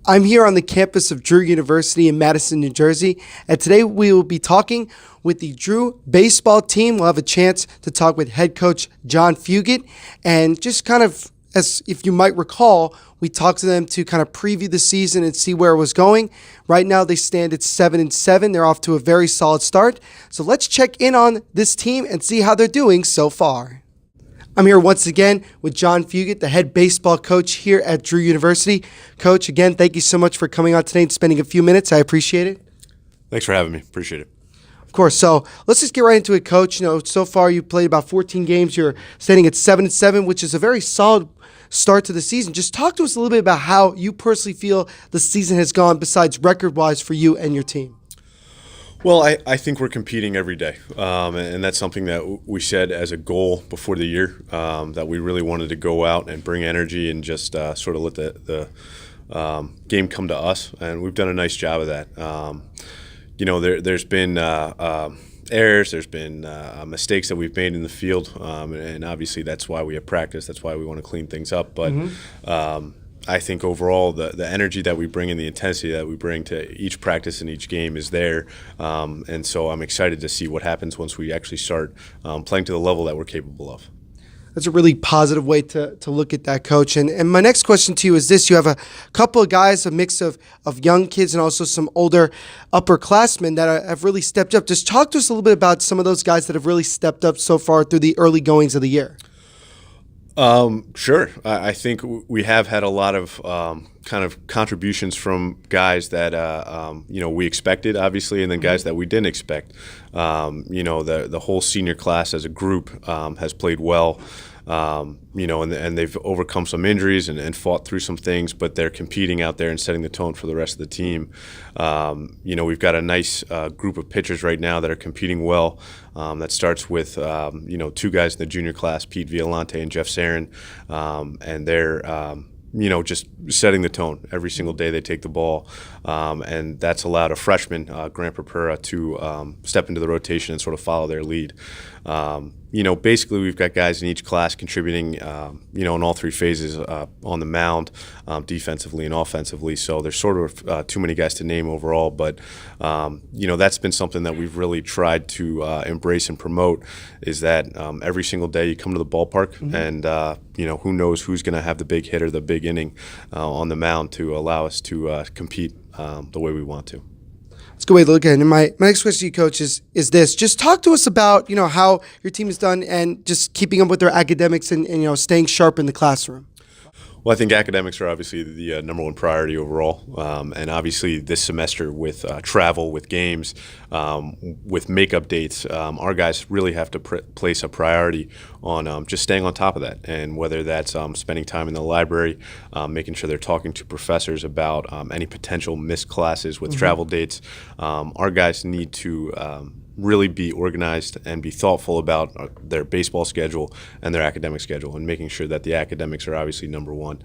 I'm here on the campus of Drew University in Madison, New Jersey, and today we will be talking with the Drew baseball team. We'll have a chance to talk with head coach John Fugett, and just kind of, as if you might recall, we talked to them to kind of preview the season and see where it was going. Right now they stand at 7-7. They're off to a very solid start. So let's check in on this team and see how they're doing so far. I'm here once again with John Fugett, the head baseball coach here at Drew University. Coach, again, thank you so much for coming on today and spending a few minutes. I appreciate it. Thanks for having me. Appreciate it. Of course. So let's just get right into it, Coach. You know, so far you've played about 14 games. You're standing at 7-7, which is a very solid start to the season. Just talk to us a little bit about how you personally feel the season has gone, besides record-wise, for you and your team. Well, I think we're competing every day, and that's something that we said as a goal before the year, that we really wanted to go out and bring energy and just sort of let the game come to us, and we've done a nice job of that. There's been errors, there's been mistakes that we've made in the field, and obviously that's why we have practice, that's why we want to clean things up, but I think overall the energy that we bring and the intensity that we bring to each practice and each game is there, and so I'm excited to see what happens once we actually start playing to the level that we're capable of. That's a really positive way to look at that, Coach. And my next question to you is this. You have a couple of guys, a mix of young kids and also some older upperclassmen that have really stepped up. Just talk to us a little bit about some of those guys that have really stepped up so far through the early goings of the year. Sure. I think we have had a lot of kind of contributions from guys that we expected, obviously, and then guys that we didn't expect. The whole senior class as a group has played well. And they've overcome some injuries and fought through some things, but they're competing out there and setting the tone for the rest of the team. We've got a nice group of pitchers right now that are competing well. That starts with, two guys in the junior class, Pete Violante and Jeff Sarin, and they're just setting the tone every single day they take the ball. And that's allowed a freshman, Grant Purpura, to step into the rotation and sort of follow their lead. Basically we've got guys in each class contributing, in all three phases on the mound, defensively and offensively. So there's sort of too many guys to name overall, but, that's been something that we've really tried to embrace and promote, is that every single day you come to the ballpark and, who knows who's going to have the big hit or the big inning on the mound to allow us to compete the way we want to. That's a good way to look at it. And my next question to you, Coach, is this. Just talk to us about, how your team has done and just keeping up with their academics and staying sharp in the classroom. Well, I think academics are obviously the number one priority overall, and obviously this semester with travel, with games, with makeup dates, our guys really have to place a priority on just staying on top of that, and whether that's spending time in the library, making sure they're talking to professors about any potential missed classes with travel dates. Our guys need to really be organized and be thoughtful about their baseball schedule and their academic schedule, and making sure that the academics are obviously number one.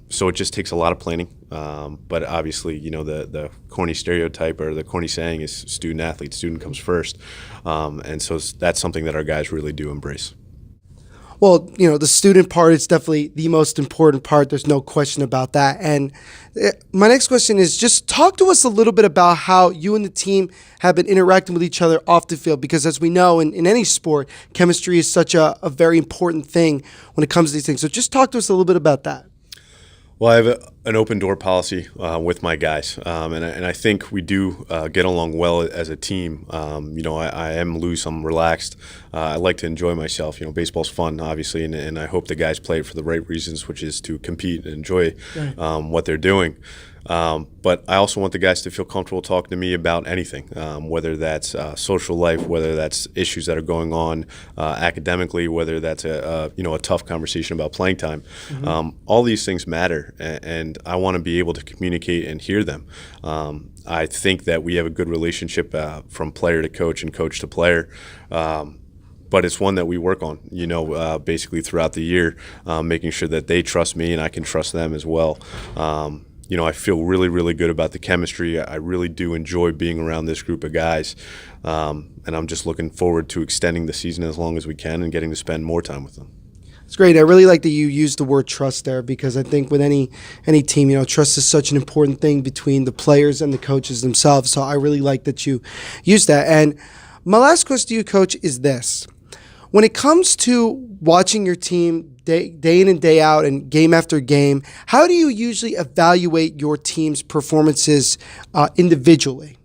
So it just takes a lot of planning, but obviously, the corny stereotype or the corny saying is student athlete, student comes first, and so that's something that our guys really do embrace. Well, the student part is definitely the most important part. There's no question about that. And my next question is, just talk to us a little bit about how you and the team have been interacting with each other off the field, because as we know, in any sport, chemistry is such a very important thing when it comes to these things. So just talk to us a little bit about that. Well, I have an open door policy with my guys, and I think we do get along well as a team. I am loose, I'm relaxed. I like to enjoy myself. Baseball's fun, obviously, and I hope the guys play it for the right reasons, which is to compete and enjoy what they're doing. But I also want the guys to feel comfortable talking to me about anything, whether that's social life, whether that's issues that are going on academically, whether that's a tough conversation about playing time. All these things matter, and I want to be able to communicate and hear them. I think that we have a good relationship from player to coach and coach to player. But it's one that we work on, basically throughout the year, making sure that they trust me and I can trust them as well. I feel really, really good about the chemistry. I really do enjoy being around this group of guys, and I'm just looking forward to extending the season as long as we can and getting to spend more time with them. It's great. I really like that you used the word trust there, because I think with any team, trust is such an important thing between the players and the coaches themselves. So I really like that you used that. And my last question to you, Coach, is this. When it comes to watching your team day in and day out and game after game, how do you usually evaluate your team's performances individually?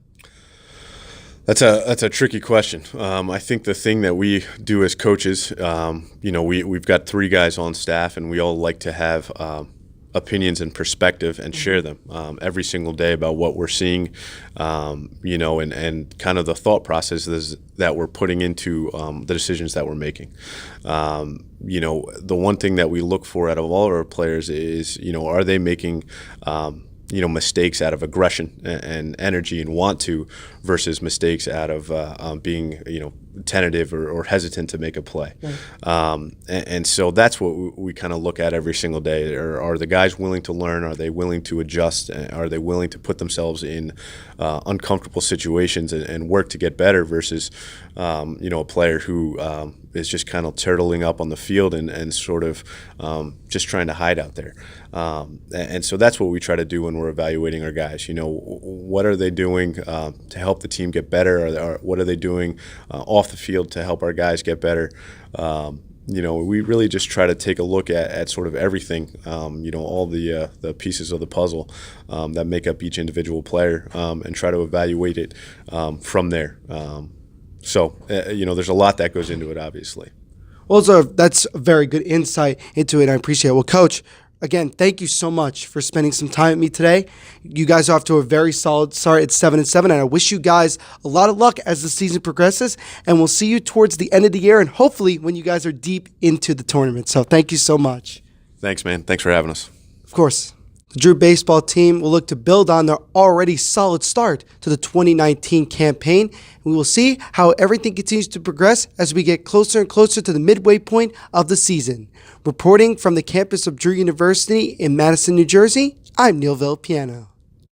That's a tricky question. I think the thing that we do as coaches, we've got 3 guys on staff, and we all like to have opinions and perspective and share them every single day about what we're seeing, and kind of the thought processes that we're putting into the decisions that we're making. The one thing that we look for out of all of our players is, are they making mistakes out of aggression and energy and want to, versus mistakes out of being, tentative or hesitant to make a play. Right. And so that's what we kind of look at every single day. Are the guys willing to learn? Are they willing to adjust? Are they willing to put themselves in uncomfortable situations and work to get better, versus, a player who is just kind of turtling up on the field and sort of just trying to hide out there. And so that's what we try to do when we're evaluating our guys. What are they doing to help the team get better? Or what are they doing off the field to help our guys get better? We really just try to take a look at sort of everything, all the pieces of the puzzle that make up each individual player, and try to evaluate it from there. So there's a lot that goes into it, obviously. Well, that's a very good insight into it. I appreciate it. Well, Coach, again, thank you so much for spending some time with me today. You guys are off to a very solid start at 7-7, and I wish you guys a lot of luck as the season progresses, and we'll see you towards the end of the year and hopefully when you guys are deep into the tournament. So thank you so much. Thanks, man. Thanks for having us. Of course. The Drew baseball team will look to build on their already solid start to the 2019 campaign. We will see how everything continues to progress as we get closer and closer to the midway point of the season. Reporting from the campus of Drew University in Madison, New Jersey, I'm Neil Villapiano.